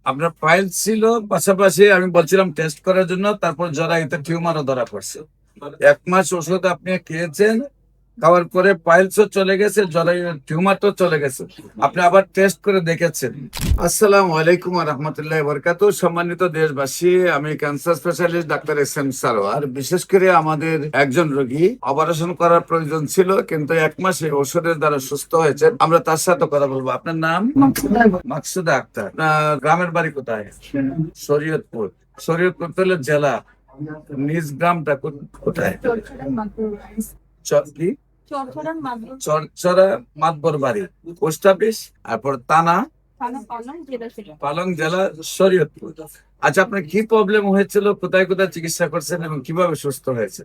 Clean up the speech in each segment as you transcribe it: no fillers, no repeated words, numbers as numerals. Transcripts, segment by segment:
আপনার ফাইল ছিল, পাশাপাশি আমি বলছিলাম টেস্ট করার জন্য। তারপর জরায়ুতে টিউমারও ধরা পড়ছে। 1 মাস ওষুধ আপনি খেয়েছেন, খাওয়ার পরে পাইলসও চলে গেছে, জরায়ু টিউমারটাও চলে গেছে। আপনি আবার টেস্ট করে দেখেছেন। আসসালামু আলাইকুম ওয়া রাহমাতুল্লাহি ওয়া বারাকাতুহু। সম্মানিত দেশবাসী, আমি cancer specialist doctor SM. Sarwar. বিশেষ করে আমাদের একজন রোগী অপারেশন করার প্রয়োজন ছিল, কিন্তু 1 মাসে ওষুধের দ্বারা সুস্থ হয়েছে। আমরা তার সাথে কথা বলবো। আপনার নাম? মাকসুদা আক্তার। আপনার গ্রামের বাড়ি কোথায়? শরীয়তপুর। শরীয়তপুর তাহলে জেলা, নিজ গ্রামটা কোথায়? কি? চরচরা মাতবর বাড়ি, পোস্ট অফিস, তারপর থানা পালং, জেলা শরীয়তপুর। আচ্ছা, আপনার কি প্রবলেম হয়েছিল, কোথায় কোথায় চিকিৎসা করছেন এবং কিভাবে সুস্থ হয়েছে?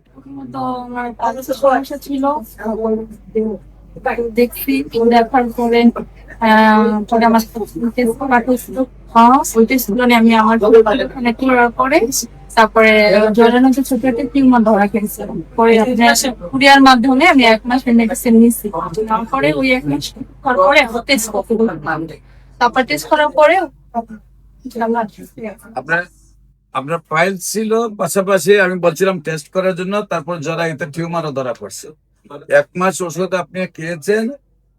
সমস্যা ছিল, দেখছি দেখার পরে পরে আমার টেস্ট পাঠাচ্ছিল। ওই টেস্ট গুলো নিয়ে আমি আমার ওখানে করার পরে তারপরে জরায়ুতে ছোট একটা টিউমার ধরা খেয়েছে। পরে আপনার কুরিয়ার মাধ্যমে আমি 1 মাসের মেডিসিন নিয়েছি। তারপরে ওই 1 মাস করার পরে টেস্ট করতে বললাম। তারপর টেস্ট করার পরে আপনার আপনার ফাইল ছিল, পাশাপাশি আমি বলছিলাম টেস্ট করার জন্য। তারপর জরায়ুতে টিউমারও ধরা পড়ছে। 1 মাস ওষুধ আপনি খেয়েছেন,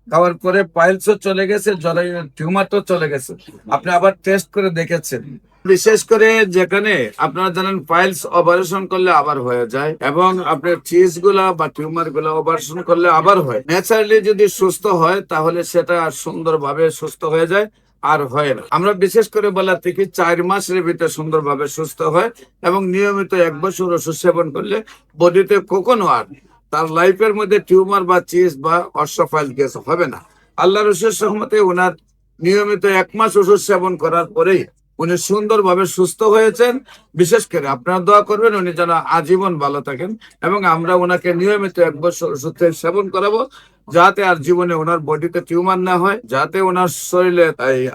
খাওয়ার পরে পাইলসও চলে গেছে, জরায়ু টিউমারটাও চলে গেছে। আপনি আবার টেস্ট করে দেখেছেন। বিশেষ করে যেখানে আপনারা জানেন পাইলস অপারেশন করলে আবার হয়ে যায়, এবং আপনার চিজ গুলা বা টিউমার গুলা অপারেশন করলে আবার হয়। ন্যাচারালি যদি সুস্থ হয় তাহলে সেটা সুন্দরভাবে সুস্থ হয়ে যায়, আর হয় না। আমরা বিশেষ করে বলা থেকে 4 মাসের ভিতরে সুন্দরভাবে সুস্থ হয়, এবং নিয়মিত 1 বছর ওষুধ সেবন করলে বডিতে কখনো আর তার লাইফের মধ্যে টিউমার বা চিজ বা অশ্বফাইল কেস হবে না। আল্লাহর রসুলের রহমতে ওনার নিয়মিত 1 মাস ওষুধ সেবন করার পরেই উনি সুন্দরভাবে সুস্থ হয়েছেন। বিশেষ করে আপনারা দোয়া করবেন উনি যেন আজীবন ভালো থাকেন, এবং আমরা ওনাকে নিয়মিত 1 বছর ওষুধ সেবন করাবো, যাতে আর জীবনে ওনার বডিতে টিউমার না হয়, যাতে ওনার শরীরে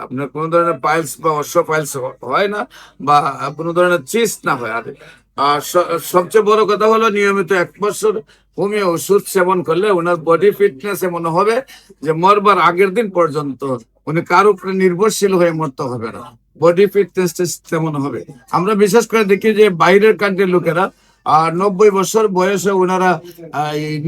আপনার কোনো ধরনের পাইলস বা অশ্বফাইলস হয় না, বা কোনো ধরনের চিস্ট না হয়। আর সবচেয়ে বড় কথা হলো নিয়মিত 1 বছর হোমিও ওষুধ সেবন করলে ওনার বডি ফিটনেস এমন হবে যে মরবার আগের দিন পর্যন্ত উনি কার উপরে নির্ভরশীল হয়ে মরতে হবে না। বডি ফিটনেস তেমন হবে। আমরা বিশেষ করে দেখি যে বাইরের কান্ট্রির লোকেরা 90 বছর বয়সে ওনারা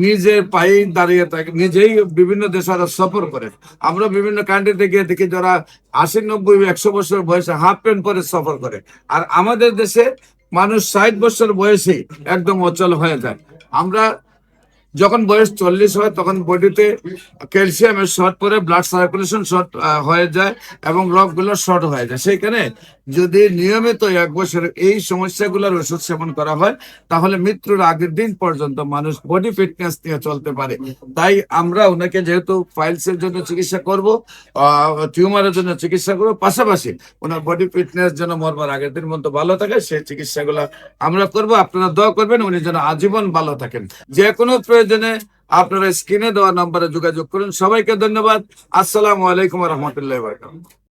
নিজের পায়ে দাঁড়িয়ে থাকে, নিজেই বিভিন্ন দেশে সফর করে। আমরা বিভিন্ন কান্ট্রিতে গিয়ে দেখি যারা 80, 90, 100 বছর বয়সে হাফ প্যান্ট পরে সফর করে। আর আমাদের দেশে মানুষ 60 বছর বয়সে একদম অচল হয়ে যায়। আমরা যখন বয়স 40 হয় তখন বডিতে ক্যালসিয়ামের শর্ট পরে, ব্লাড সার্কুলেশন শর্ট হয়ে যায়, এবং রগগুলো শর্ট হয়ে যায়। সেইখানে যদি নিয়মিত 1 বছর এই সমস্যাগুলোর ওষুধ সেবন করা হয় তাহলে মৃত্যুর আগের দিন পর্যন্ত মানুষ বডি ফিটনেস নিয়ে চলতে পারে। তাই আমরা ওনাকে যেহেতু ফাইলসের জন্য চিকিৎসা করব, টিউমারের জন্য চিকিৎসা করবো, পাশাপাশি ওনার বডি ফিটনেস যেন মরবার আগের দিন মতো ভালো থাকে সেই চিকিৎসাগুলো আমরা করব। আপনারা দোয়া করবেন উনি যেন আজীবন ভালো থাকেন। যে কোনো প্রয়োজনে আপনারা স্ক্রিনে দেওয়া নম্বরে যোগাযোগ করুন। সবাইকে ধন্যবাদ। আসসালামু আলাইকুম ওয়া রাহমাতুল্লাহি ওয়া বারাকাতুহু।